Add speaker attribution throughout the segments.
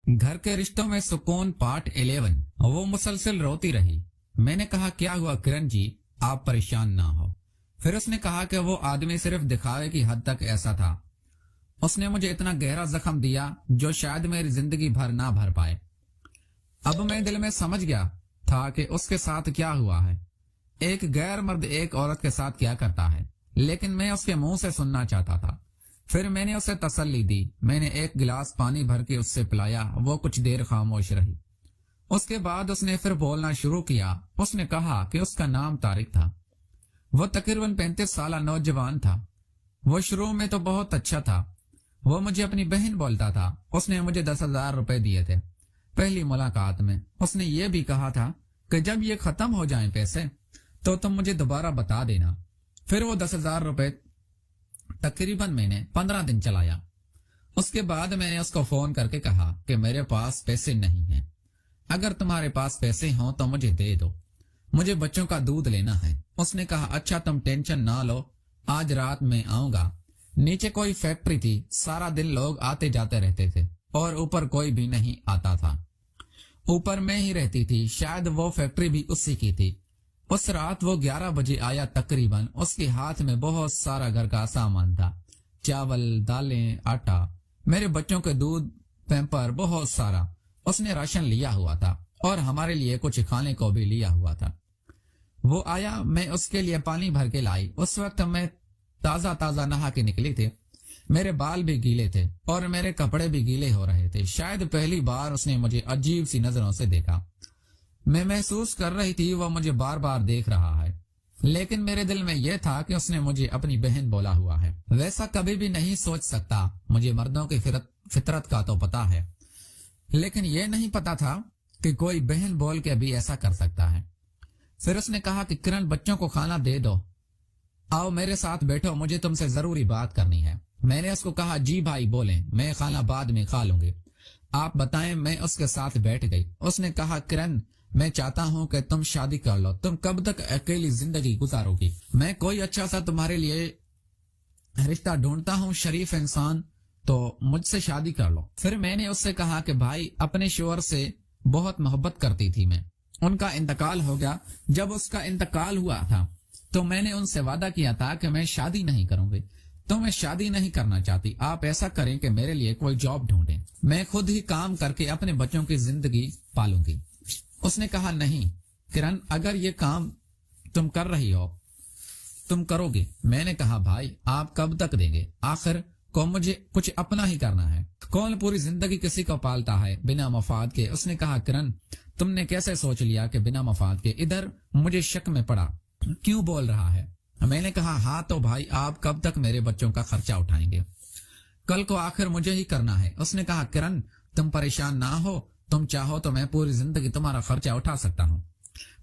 Speaker 1: घर के रिश्तों में सुकून पार्ट 11। वो मुसलसल रोती रही। मैंने कहा क्या हुआ किरण जी, आप परेशान ना हो। फिर उसने कहा कि वो आदमी सिर्फ दिखावे की हद तक ऐसा था। उसने मुझे इतना गहरा जख्म दिया जो शायद मेरी जिंदगी भर ना भर पाए। अब मैं दिल में समझ गया था कि उसके साथ क्या हुआ है। एक गैर मर्द एक औरत के साथ क्या करता है, लेकिन मैं उसके मुंह से सुनना चाहता था। फिर मैंने उसे तसल्ली दी। मैंने एक गिलास पानी भर के उससे पिलाया। वो कुछ देर खामोश रही। उसके बाद उसने फिर बोलना शुरू किया। उसने कहा कि उसका नाम तारिक था। वो तकरीबन 35 साल नौजवान था। वो शुरू में तो बहुत अच्छा था। वो मुझे अपनी बहन बोलता था। उसने मुझे 10,000 रुपए दिए थे पहली मुलाकात में। उसने ये भी कहा था कि जब ये खत्म हो जाएं पैसे तो तुम मुझे दोबारा बता देना। फिर वो 10,000 रुपए तकरीबन मैंने 15 दिन चलाया। उसके बाद मैंने उसको फोन करके कहा कि मेरे पास पैसे नहीं हैं। अगर तुम्हारे पास पैसे हों तो मुझे दे दो, मुझे बच्चों का दूध लेना है। उसने कहा अच्छा तुम टेंशन ना लो, आज रात में आऊंगा। नीचे कोई फैक्ट्री थी, सारा दिन लोग आते जाते रहते थे और ऊपर कोई भी नहीं आता था। ऊपर मैं ही रहती थी, शायद वो फैक्ट्री भी उसी की थी। उस रात वो 11 बजे आया तकरीबन। उसके हाथ में बहुत सारा घर का सामान था, चावल, दालें, आटा, मेरे बच्चों के दूध, पैम्पर, बहुत सारा। उसने राशन लिया हुआ था और हमारे लिए कुछ खाने को भी लिया हुआ था। वो आया, मैं उसके लिए पानी भर के लाई। उस वक्त मैं ताजा ताजा नहा के निकली थी। मेरे बाल भी गीले थे और मेरे कपड़े भी गीले हो रहे थे। शायद पहली बार उसने मुझे अजीब सी नजरों से देखा। मैं महसूस कर रही थी वो मुझे बार बार देख रहा है, लेकिन मेरे दिल में यह था कि उसने मुझे अपनी बहन बोला हुआ है। वैसा कभी भी नहीं सोच सकता। मुझे मर्दों की फितरत का तो पता है, लेकिन यह नहीं पता था कि कोई बहन बोल के भी ऐसा कर सकता है। फिर उसने कहा कि किरण बच्चों को खाना दे दो, आओ मेरे साथ बैठो, मुझे तुमसे जरूरी बात करनी है। मैंने उसको कहा जी भाई बोलें, मैं खाना बाद में खा लूंगी, आप बताएं। मैं उसके साथ बैठ गई। उसने कहा किरण मैं चाहता हूं कि तुम शादी कर लो। तुम कब तक अकेली जिंदगी गुजारोगी? मैं कोई अच्छा सा तुम्हारे लिए रिश्ता ढूंढता हूं, शरीफ इंसान, तो मुझसे शादी कर लो। फिर मैंने उससे कहा कि भाई अपने शोहर से बहुत मोहब्बत करती थी मैं, उनका इंतकाल हो गया। जब उसका इंतकाल हुआ था तो मैंने उनसे वादा किया था कि मैं शादी नहीं करूंगी। तो मैं शादी नहीं करना चाहती। आप ऐसा करें कि मेरे लिए कोई जॉब ढूंढें, मैं खुद ही काम करके अपने बच्चों की जिंदगी पालूंगी। उसने कहा नहीं किरण, अगर ये काम तुम कर रही हो तुम करोगे। मैंने कहा भाई आप कब तक देंगे? आखिर को मुझे कुछ अपना ही करना है। कौन पूरी जिंदगी किसी को पालता है बिना मफाद के? उसने कहा किरण तुमने कैसे सोच लिया कि बिना मफाद के? इधर मुझे शक में पड़ा, क्यों बोल रहा है? मैंने कहा हाँ तो भाई आप कब तक मेरे बच्चों का खर्चा उठाएंगे? कल को आखिर मुझे ही करना है। उसने कहा किरण तुम परेशान ना हो, तुम चाहो तो मैं पूरी जिंदगी तुम्हारा खर्चा उठा सकता हूँ,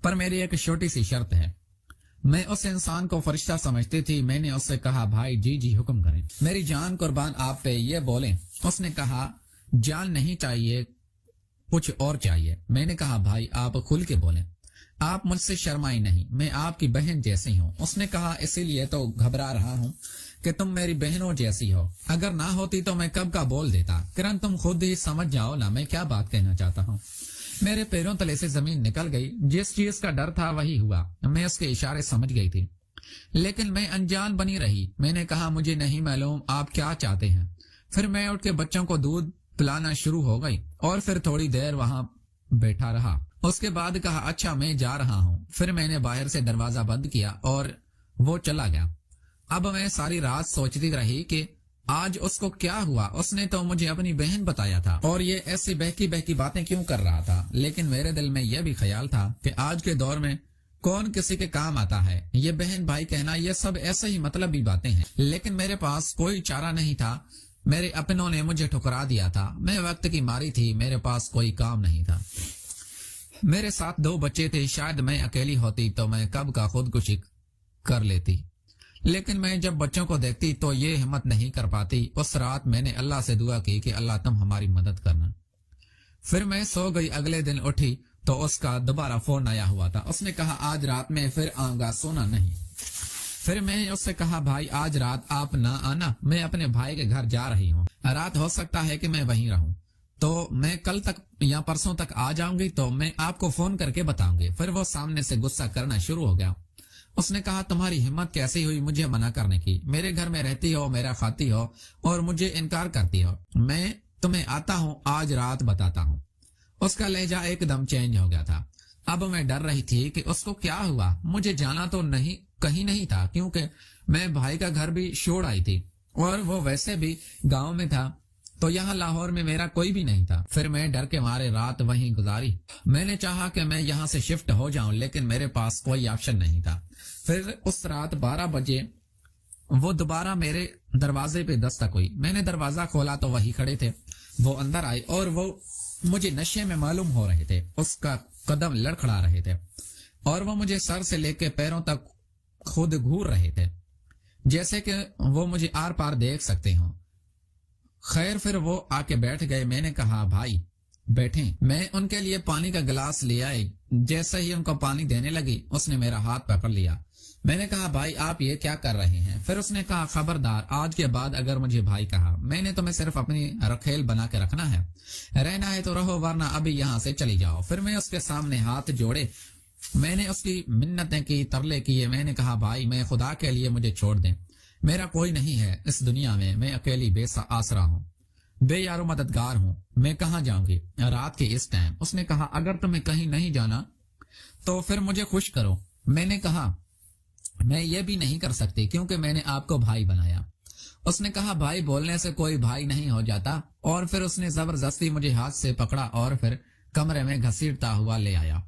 Speaker 1: पर मेरी एक छोटी सी शर्त है। मैं उस इंसान को फरिश्ता समझती थी। मैंने उससे कहा भाई जी जी हुक्म करें, मेरी जान कुर्बान आप पे, ये बोलें। उसने कहा जान नहीं चाहिए, कुछ और चाहिए। मैंने कहा भाई आप खुल के बोलें, आप मुझसे शर्माई नहीं, मैं आपकी बहन जैसी हूँ। उसने कहा इसीलिए तो घबरा रहा हूँ कि तुम मेरी बहनों जैसी हो, अगर ना होती तो मैं कब का बोल देता। किरण तुम खुद ही समझ जाओ ना मैं क्या बात कहना चाहता हूँ। मेरे पैरों तले से जमीन निकल गई। जिस चीज का डर था वही हुआ। मैं उसके इशारे समझ गई थी, लेकिन मैं अनजान बनी रही। मैंने कहा मुझे नहीं मालूम आप क्या चाहते हैं। फिर मैं उठ के बच्चों को दूध पिलाना शुरू हो गई और फिर थोड़ी देर वहां बैठा रहा। उसके बाद कहा अच्छा मैं जा रहा हूँ। फिर मैंने बाहर से दरवाजा बंद किया और वो चला गया। अब मैं सारी रात सोचती रही कि आज उसको क्या हुआ। उसने तो मुझे अपनी बहन बताया था और ये ऐसी बहकी बहकी बातें क्यों कर रहा था। लेकिन मेरे दिल में यह भी ख्याल था कि आज के दौर में कौन किसी के काम आता है। ये बहन भाई कहना ये सब ऐसे ही मतलबी बातें हैं। लेकिन मेरे पास कोई चारा नहीं था। मेरे अपनों ने मुझे ठुकरा दिया था। मैं वक्त की मारी थी, मेरे पास कोई काम नहीं था। मेरे साथ 2 बच्चे थे। शायद मैं अकेली होती तो मैं कब का खुदकुशी कर लेती, लेकिन मैं जब बच्चों को देखती तो ये हिम्मत नहीं कर पाती। उस रात मैंने अल्लाह से दुआ की कि अल्लाह तुम हमारी मदद करना। फिर मैं सो गई। अगले दिन उठी तो उसका दोबारा फोन आया हुआ था। उसने कहा आज रात में फिर आऊंगा, सोना नहीं। फिर मैंने उससे कहा भाई आज रात आप ना आना, मैं अपने भाई के घर जा रही हूँ, रात हो सकता है कि मैं वहीं रहूं। تو میں کل تک یا پرسوں تک آ جاؤں گی تو میں آپ کو فون کر کے بتاؤں گی۔ پھر وہ سامنے سے غصہ کرنا شروع ہو گیا۔ اس نے کہا تمہاری ہمت کیسی ہوئی مجھے منع کرنے کی؟ میرے گھر میں رہتی ہو، میرا کھاتی ہو اور مجھے انکار کرتی ہو۔ میں تمہیں آتا ہوں آج رات بتاتا ہوں۔ اس کا لہجہ ایک دم چینج ہو گیا تھا۔ اب میں ڈر رہی تھی کہ اس کو کیا ہوا۔ مجھے جانا تو کہیں نہیں تھا کیونکہ میں بھائی کا گھر بھی چھوڑ آئی تھی اور وہ ویسے بھی گاؤں میں تھا، تو یہاں لاہور میں میرا کوئی بھی نہیں تھا۔ پھر میں ڈر کے مارے رات وہیں گزاری۔ میں نے چاہا کہ میں یہاں سے شفٹ ہو جاؤں لیکن میرے پاس کوئی آپشن نہیں تھا۔ پھر اس رات 12 بجے وہ دوبارہ میرے دروازے پہ دستک ہوئی۔ میں نے دروازہ کھولا تو وہی کھڑے تھے۔ وہ اندر آئے اور وہ مجھے نشے میں معلوم ہو رہے تھے۔ اس کا قدم لڑکھڑا رہے تھے اور وہ مجھے سر سے لے کے پیروں تک خود گھور رہے تھے جیسے کہ وہ مجھے آر پار دیکھ سکتے ہوں۔ خیر پھر وہ آ کے بیٹھ گئے۔ میں نے کہا بھائی بیٹھیں۔ میں ان کے لیے پانی کا گلاس لے آئی۔ جیسے ہی ان کو پانی دینے لگی اس نے میرا ہاتھ پکڑ لیا۔ میں نے کہا بھائی آپ یہ کیا کر رہے ہیں؟ پھر اس نے کہا خبردار، آج کے بعد اگر مجھے بھائی کہا میں نے تمہیں صرف اپنی رکھیل بنا کے رکھنا ہے، رہنا ہے تو رہو ورنہ ابھی یہاں سے چلی جاؤ۔ پھر میں اس کے سامنے ہاتھ جوڑے، میں نے اس کی منتیں کی، ترلے کیے۔ میں نے کہا بھائی میں خدا کے لیے مجھے چھوڑ دیں، میرا کوئی نہیں ہے اس دنیا میں اکیلی بے آسرا ہوں، بے یارو مددگار ہوں، میں کہاں جاؤں گی رات کے اس ٹائم؟ اس نے کہا اگر تمہیں کہیں نہیں جانا تو پھر مجھے خوش کرو۔ میں نے کہا میں یہ بھی نہیں کر سکتی کیونکہ میں نے آپ کو بھائی بنایا۔ اس نے کہا بھائی بولنے سے کوئی بھائی نہیں ہو جاتا، اور پھر اس نے زبردستی مجھے ہاتھ سے پکڑا اور پھر کمرے میں گھسیٹتا ہوا لے آیا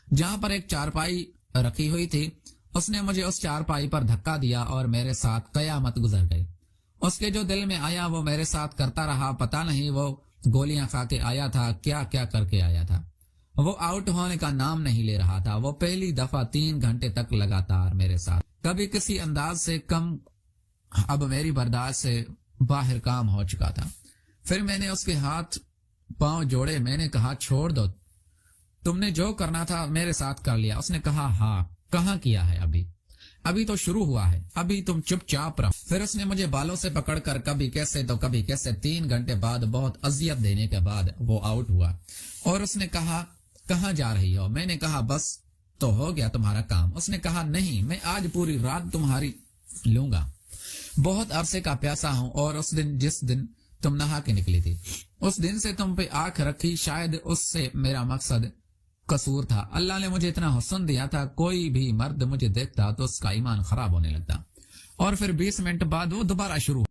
Speaker 1: جہاں پر ایک چارپائی رکھی ہوئی تھی۔ اس نے مجھے اس چارپائی پر دھکا دیا اور میرے ساتھ قیامت گزر گئی۔ اس کے جو دل میں آیا وہ میرے ساتھ کرتا رہا، پتہ نہیں وہ گولیاں کھا کے آیا تھا، کیا کیا کر کے آیا تھا۔ وہ آؤٹ ہونے کا نام نہیں لے رہا تھا۔ وہ پہلی دفعہ 3 گھنٹے تک لگاتار میرے ساتھ، کبھی کسی انداز سے کم، اب میری برداشت سے باہر کام ہو چکا تھا۔ پھر میں نے اس کے ہاتھ پاؤں جوڑے۔ میں نے کہا چھوڑ دو، تم نے جو کرنا تھا میرے ساتھ کر لیا۔ اس نے کہا ہاں کہاں کیا ہے؟ ابھی تو شروع ہوا ہے، ابھی تم چپ چاپ رہو۔ پھر اس نے مجھے بالوں سے پکڑ کر کبھی کیسے تو کبھی کیسے 3 گھنٹے بعد بہت اذیت دینے کے بعد وہ آؤٹ ہوا اور اس نے کہا کہاں جا رہی ہو؟ میں نے کہا بس تو ہو گیا تمہارا کام۔ اس نے کہا نہیں، میں آج پوری رات تمہاری لوں گا، بہت عرصے کا پیاسا ہوں، اور اس دن جس دن تم نہا کے نکلی تھی اس دن سے تم پہ آنکھ رکھی، شاید اس سے میرا مقصد قصور تھا۔ اللہ نے مجھے اتنا حسن دیا تھا، کوئی بھی مرد مجھے دیکھتا تو اس کا ایمان خراب ہونے لگتا، اور پھر 20 منٹ بعد وہ دوبارہ شروع